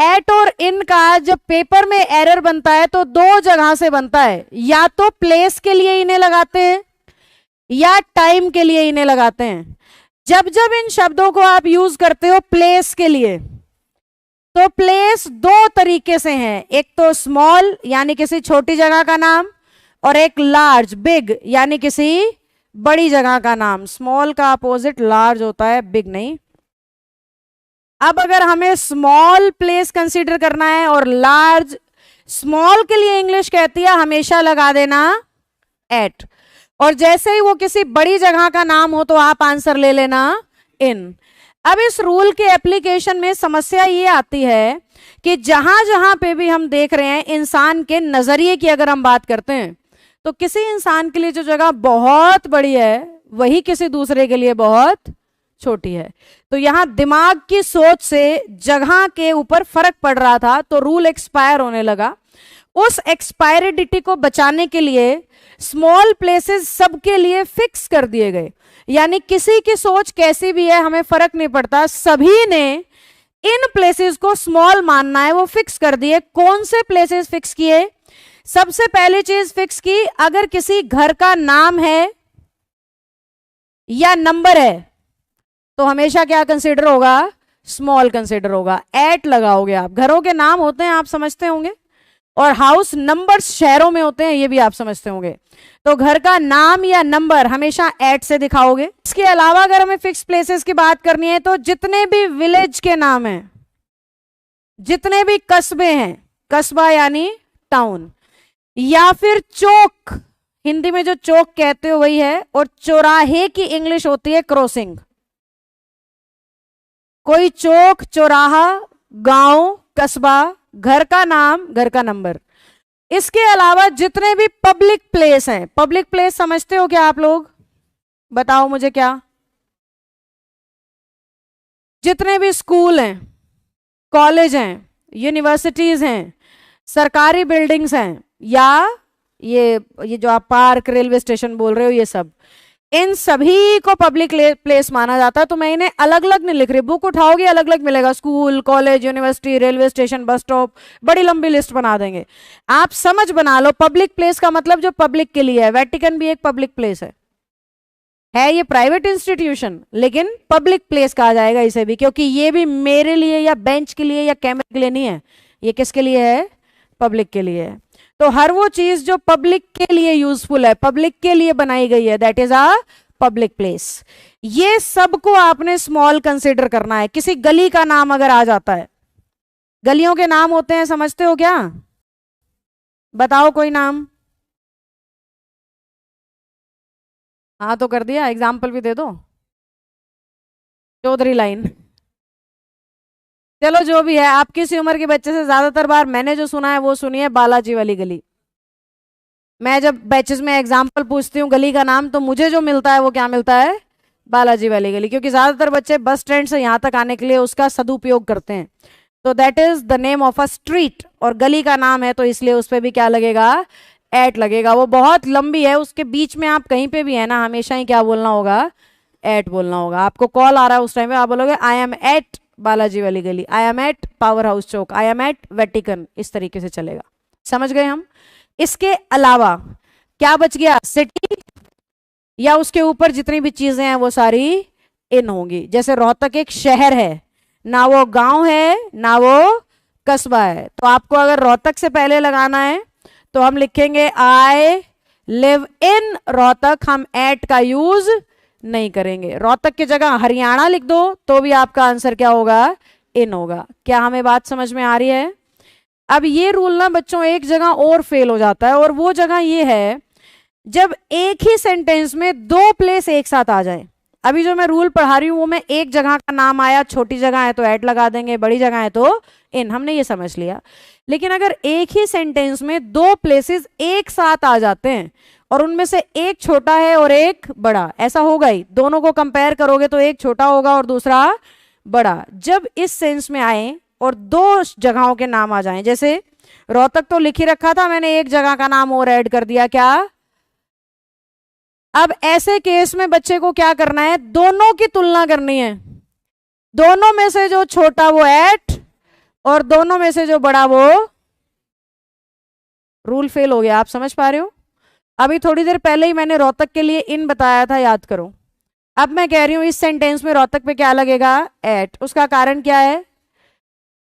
Eight और इन का जब पेपर में एरर बनता है तो दो जगह से बनता है, या तो प्लेस के लिए इन्हें लगाते हैं या टाइम के लिए इन्हें लगाते हैं। जब जब इन शब्दों को आप यूज करते हो प्लेस के लिए, तो प्लेस दो तरीके से है, एक तो स्मॉल यानी किसी छोटी जगह का नाम, और एक लार्ज बिग यानी किसी बड़ी जगह का नाम। स्मॉल का अपोजिट लार्ज होता है, बिग नहीं। अब अगर हमें स्मॉल प्लेस कंसीडर करना है और लार्ज, स्मॉल के लिए इंग्लिश कहती है हमेशा लगा देना एट, और जैसे ही वो किसी बड़ी जगह का नाम हो तो आप आंसर ले लेना इन। अब इस रूल के एप्लीकेशन में समस्या ये आती है कि जहां जहां पे भी हम देख रहे हैं, इंसान के नजरिए की अगर हम बात करते हैं, तो किसी इंसान के लिए जो जगह बहुत बड़ी है वही किसी दूसरे के लिए बहुत छोटी है। तो यहां दिमाग की सोच से जगह के ऊपर फर्क पड़ रहा था, तो रूल एक्सपायर होने लगा। उस एक्सपायरिडिटी को बचाने के लिए स्मॉल प्लेसेस सबके लिए फिक्स कर दिए गए, यानी किसी की सोच कैसी भी है हमें फर्क नहीं पड़ता, सभी ने इन प्लेसेस को स्मॉल मानना है, वो फिक्स कर दिए। कौन से प्लेसेस फिक्स किए? सबसे पहली चीज फिक्स की, अगर किसी घर का नाम है या नंबर है तो हमेशा क्या कंसीडर होगा? स्मॉल कंसीडर होगा। एट लगाओगे आप, घरों के नाम होते हैं आप समझते होंगे, और हाउस नंबर्स शहरों में होते हैं ये भी आप समझते होंगे। तो घर का नाम या नंबर हमेशा एट से दिखाओगे। इसके अलावा अगर हमें फिक्स प्लेसेस की बात करनी है तो जितने भी विलेज के नाम हैं, जितने भी कस्बे हैं, कस्बा यानी टाउन, या फिर चौक, हिंदी में जो चौक कहते हो वही है, और चौराहे की इंग्लिश होती है क्रॉसिंग। कोई चौक, चौराहा, गांव, कस्बा, घर का नाम, घर का नंबर। इसके अलावा जितने भी पब्लिक प्लेस हैं, पब्लिक प्लेस समझते हो क्या आप लोग? बताओ मुझे क्या? जितने भी स्कूल हैं, कॉलेज हैं, यूनिवर्सिटीज हैं, सरकारी बिल्डिंग्स हैं, या ये जो आप पार्क, रेलवे स्टेशन बोल रहे हो, ये सब, इन सभी को पब्लिक प्लेस माना जाता है। तो मैं इन्हें अलग अलग नहीं लिख रही, बुक उठाओगे अलग अलग मिलेगा, school, college, university, railway station, bus stop, बड़ी लंबी लिस्ट बना देंगे। आप समझ बना लो, पब्लिक प्लेस का मतलब जो पब्लिक के लिए है। वेटिकन भी एक पब्लिक प्लेस है ये प्राइवेट इंस्टीट्यूशन, लेकिन पब्लिक प्लेस कहा जाएगा इसे भी, क्योंकि ये भी मेरे लिए या बेंच के लिए या कैमरे के लिए नहीं है, ये किसके लिए है? पब्लिक के लिए है। तो हर वो चीज जो पब्लिक के लिए यूजफुल है, पब्लिक के लिए बनाई गई है, that is a public place. ये सबको आपने स्मॉल कंसीडर करना है। किसी गली का नाम अगर आ जाता है, गलियों के नाम होते हैं समझते हो क्या? बताओ कोई नाम। हाँ तो कर दिया, एग्जाम्पल भी दे दो। चौधरी लाइन। चलो जो भी है, आपकी इसी उम्र के बच्चे से ज्यादातर बार मैंने जो सुना है वो सुनिए, बालाजी वाली गली। मैं जब बैचेस में एग्जाम्पल पूछती हूँ गली का नाम, तो मुझे जो मिलता है वो क्या मिलता है? बालाजी वाली गली, क्योंकि ज्यादातर बच्चे बस स्टैंड से यहाँ तक आने के लिए उसका सदुपयोग करते हैं। तो that is the name of a street, और गली का नाम है तो इसलिए उस पर भी क्या लगेगा? एट लगेगा। वो बहुत लंबी है, उसके बीच में आप कहीं पे भी है ना, हमेशा ही क्या बोलना होगा? एट बोलना होगा। आपको कॉल आ रहा है उस टाइम पे आप बोलोगे आई एम एट बालाजी वाली गली, I am at power house चौक, आई एम एट वेटिकन, इस तरीके से चलेगा। समझ गए हम? इसके अलावा क्या बच गया? सिटी या उसके ऊपर जितनी भी चीजें हैं वो सारी इन होंगी। जैसे रोहतक एक शहर है, ना वो गांव है ना वो कस्बा है, तो आपको अगर रोहतक से पहले लगाना है तो हम लिखेंगे आई लिव इन रोहतक, हम एट का यूज नहीं करेंगे। रोहतक की जगह हरियाणा लिख दो तो भी आपका आंसर क्या होगा? इन होगा। क्या हमें बात समझ में आ रही है? अब ये रूल ना बच्चों एक जगह और फेल हो जाता है, और वो जगह ये है जब एक ही सेंटेंस में दो प्लेस एक साथ आ जाए। अभी जो मैं रूल पढ़ा रही हूं वो मैं एक जगह का नाम आया, छोटी जगह है तो एट लगा देंगे, बड़ी जगह है तो इन, हमने ये समझ लिया। लेकिन अगर एक ही सेंटेंस में दो प्लेसेस एक साथ आ जाते हैं और उनमें से एक छोटा है और एक बड़ा, ऐसा होगा ही, दोनों को कंपेयर करोगे तो एक छोटा होगा और दूसरा बड़ा। जब इस सेंस में आए और दो जगहों के नाम आ जाएं, जैसे रोहतक तो लिख ही रखा था मैंने, एक जगह का नाम और ऐड कर दिया, क्या? अब ऐसे केस में बच्चे को क्या करना है? दोनों की तुलना करनी है। दोनों में से जो छोटा वो एट और दोनों में से जो बड़ा वो रूल फेल हो गया। आप समझ पा रहे हो? अभी थोड़ी देर पहले ही मैंने रोहतक के लिए इन बताया था, याद करो। अब मैं कह रही हूं इस सेंटेंस में रोहतक पे क्या लगेगा? एट। उसका कारण क्या है?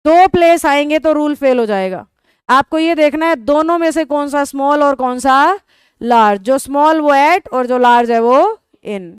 दो प्लेस आएंगे तो रूल फेल हो जाएगा। आपको ये देखना है दोनों में से कौन सा स्मॉल और कौन सा लार्ज। जो स्मॉल वो एट और जो लार्ज है वो इन।